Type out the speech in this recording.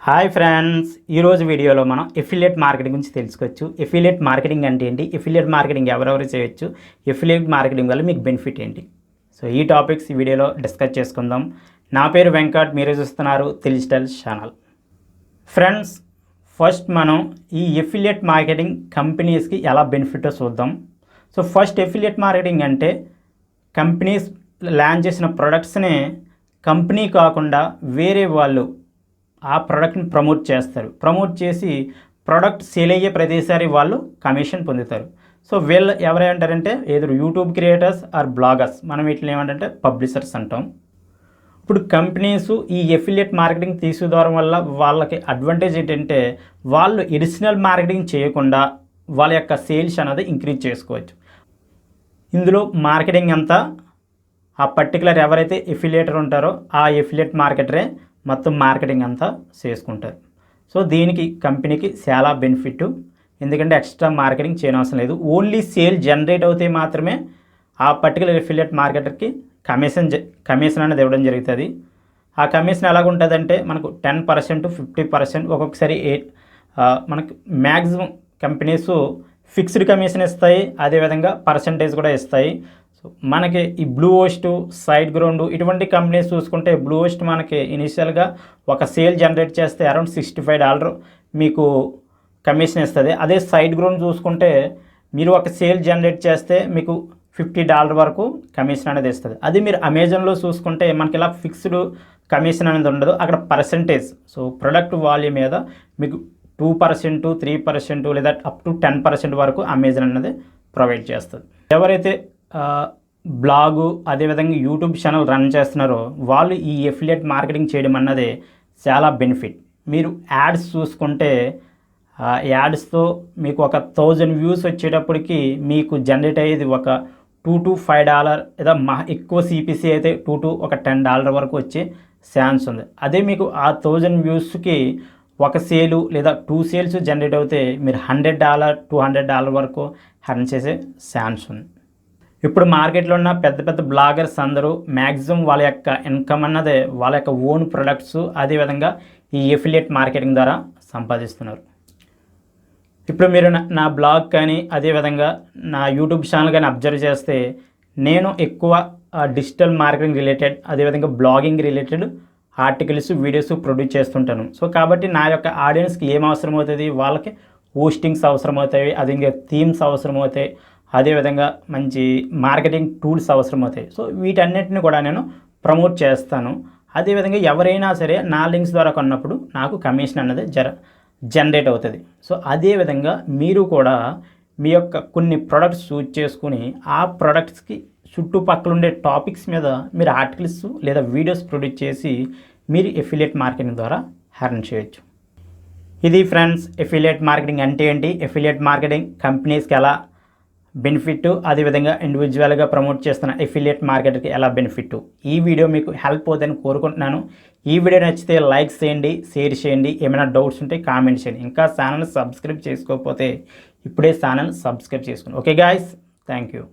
Hi friends, ఈరోజు వీడియోలో మనం ఎఫిలియేట్ మార్కెటింగ్ గురించి తెలుసుకోవచ్చు. ఎఫిలియేట్ మార్కెటింగ్ అంటే ఏంటి, ఎఫిలియేట్ మార్కెటింగ్ ఎవరెవరు చేయొచ్చు, ఎఫిలియేట్ మార్కెటింగ్ వల్ల మీకు బెనిఫిట్ ఏంటి, సో ఈ టాపిక్స్ ఈ వీడియోలో డిస్కస్ చేసుకుందాం. నా పేరు వెంకట్, మీరు చూస్తున్నారు డిజిటల్ ఛానల్. ఫ్రెండ్స్, ఫస్ట్ మనం ఈ ఎఫిలియేట్ మార్కెటింగ్ కంపెనీస్కి ఎలా బెనిఫిటో చూద్దాం. సో ఫస్ట్, ఎఫిలియేట్ మార్కెటింగ్ అంటే కంపెనీస్ లాంచ్ చేసిన ప్రొడక్ట్స్ని కంపెనీ కాకుండా వేరే వాళ్ళు ఆ ప్రోడక్ట్ని ప్రమోట్ చేస్తారు. ప్రమోట్ చేసి ప్రోడక్ట్ సేల్ అయ్యే ప్రతిసారి వాళ్ళు కమిషన్ పొందుతారు. సో వీళ్ళు ఎవరేంటారంటే ఏదో యూట్యూబ్ క్రియేటర్స్ ఆర్ బ్లాగర్స్, మనం వీటిని ఏమంటే పబ్లిషర్స్ అంటాం. ఇప్పుడు కంపెనీస్ ఈ ఎఫిలియేట్ మార్కెటింగ్ తీసుకోవడం వల్ల వాళ్ళకి అడ్వాంటేజ్ ఏంటంటే వాళ్ళు ఎడిషనల్ మార్కెటింగ్ చేయకుండా వాళ్ళ యొక్క సేల్స్ అనేది ఇంక్రీజ్ చేసుకోవచ్చు. ఇందులో మార్కెటింగ్ అంతా ఆ పర్టికులర్ ఎవరైతే ఎఫిలియేటర్ ఉంటారో ఆ ఎఫిలియేట్ మార్కెటరే మొత్తం మార్కెటింగ్ అంతా చేసుకుంటారు. సో దీనికి కంపెనీకి చాలా బెనిఫిట్, ఎందుకంటే ఎక్స్ట్రా మార్కెటింగ్ చేయనవసరం లేదు. ఓన్లీ సేల్ జనరేట్ అవుతే మాత్రమే ఆ పర్టికులర్ ఎఫిలియేట్ మార్కెటర్కి కమిషన్ అనేది ఇవ్వడం జరుగుతుంది. ఆ కమిషన్ ఎలాగుంటుందంటే మనకు 10%, 50%, ఒక్కొక్కసారి మనకు మ్యాక్సిమం కంపెనీస్ ఫిక్స్డ్ కమిషన్ ఇస్తాయి, అదేవిధంగా పర్సంటేజ్ కూడా ఇస్తాయి. సో మనకి ఈ బ్లూ ఓస్ట్, సైడ్ గ్రౌండ్ ఇటువంటి కంపెనీస్ చూసుకుంటే బ్లూ ఓస్ట్ మనకి ఇనిషియల్గా ఒక సేల్ జనరేట్ చేస్తే అరౌండ్ $65 మీకు కమిషన్ ఇస్తుంది. అదే సైడ్ గ్రౌండ్ చూసుకుంటే మీరు ఒక సేల్ జనరేట్ చేస్తే మీకు $50 వరకు కమిషన్ అనేది ఇస్తుంది. అది మీరు అమెజాన్లో చూసుకుంటే మనకి ఇలా ఫిక్స్డ్ కమిషన్ అనేది ఉండదు, అక్కడ పర్సంటేజ్. సో ప్రొడక్ట్ వాల్యూమ్ మీద మీకు 2%, 3% లేదా అప్ టు 10% వరకు అమెజాన్ అనేది ప్రొవైడ్ చేస్తుంది. ఎవరైతే బ్లాగు అదేవిధంగా యూట్యూబ్ ఛానల్ రన్ చేస్తున్నారో వాళ్ళు ఈ ఎఫిలియేట్ మార్కెటింగ్ చేయడం అన్నది చాలా బెనిఫిట్. మీరు యాడ్స్ చూసుకుంటే యాడ్స్తో మీకు ఒక 1000 వ్యూస్ వచ్చేటప్పటికి మీకు జనరేట్ అయ్యేది ఒక $2 to $5, లేదా ఎక్కువ సిపిసి అయితే $2 to $10 వరకు వచ్చే ఛాన్స్ ఉంది. అదే మీకు ఆ 1000 వ్యూస్కి ఒక సేలు లేదా 2 సేల్స్ జనరేట్ అవుతే మీరు $100, $200 వరకు ఎర్న్ చేసే ఛాన్స్ ఉంది. ఇప్పుడు మార్కెట్లో ఉన్న పెద్ద పెద్ద బ్లాగర్స్ అందరూ మ్యాక్సిమం వాళ్ళ యొక్క ఇన్కమ్ అన్నదే వాళ్ళ యొక్క ఓన్ ప్రొడక్ట్స్ అదేవిధంగా ఈ ఎఫిలియేట్ మార్కెటింగ్ ద్వారా సంపాదిస్తున్నారు. ఇప్పుడు మీరు నా బ్లాగ్ కానీ అదేవిధంగా నా యూట్యూబ్ ఛానల్ కానీ అబ్జర్వ్ చేస్తే నేను ఎక్కువ డిజిటల్ మార్కెటింగ్ రిలేటెడ్ అదేవిధంగా blogging related articles, videos produce చేస్తుంటాను. సో కాబట్టి నా యొక్క ఆడియన్స్కి ఏం అవసరం అవుతుంది, వాళ్ళకి హోస్టింగ్స్ అవసరం అవుతాయి, అదే థీమ్స్ అవసరం అవుతాయి, అదేవిధంగా మంచి మార్కెటింగ్ టూల్స్ అవసరం అవుతాయి. సో వీటన్నిటిని కూడా నేను ప్రమోట్ చేస్తాను. అదేవిధంగా ఎవరైనా సరే నా లింక్స్ ద్వారా కొన్నప్పుడు నాకు కమిషన్ అన్నది జనరేట్ అవుతుంది. సో అదేవిధంగా మీరు కూడా మీ యొక్క కొన్ని ప్రొడక్ట్స్ చూజ్ చేసుకుని ఆ ప్రొడక్ట్స్కి చుట్టుపక్కల ఉండే టాపిక్స్ మీద మీరు ఆర్టికల్స్ లేదా వీడియోస్ ప్రొడ్యూస్ చేసి మీరు ఎఫిలియేట్ మార్కెటింగ్ ద్వారా ఎర్న్ చేయొచ్చు. ఇది ఫ్రెండ్స్, ఎఫిలియేట్ మార్కెటింగ్ అంటే ఏంటి, ఎఫిలియేట్ మార్కెటింగ్ కంపెనీస్కి ఎలా బెనిఫిట్, అదేవిధంగా ఇండివిజువల్గా ప్రమోట్ చేస్తున్న ఎఫిలియేట్ మార్కెట్కి ఎలా బెనిఫిట్. ఈ వీడియో మీకు హెల్ప్ అవుతుందని కోరుకుంటున్నాను. ఈ వీడియో నచ్చితే లైక్ చేయండి, షేర్ చేయండి, ఏమైనా డౌట్స్ ఉంటే కామెంట్ చేయండి. ఇంకా ఛానల్ సబ్స్క్రైబ్ చేసుకోకపోతే ఇప్పుడే ఛానల్ సబ్స్క్రైబ్ చేసుకోండి. Okay guys, thank you.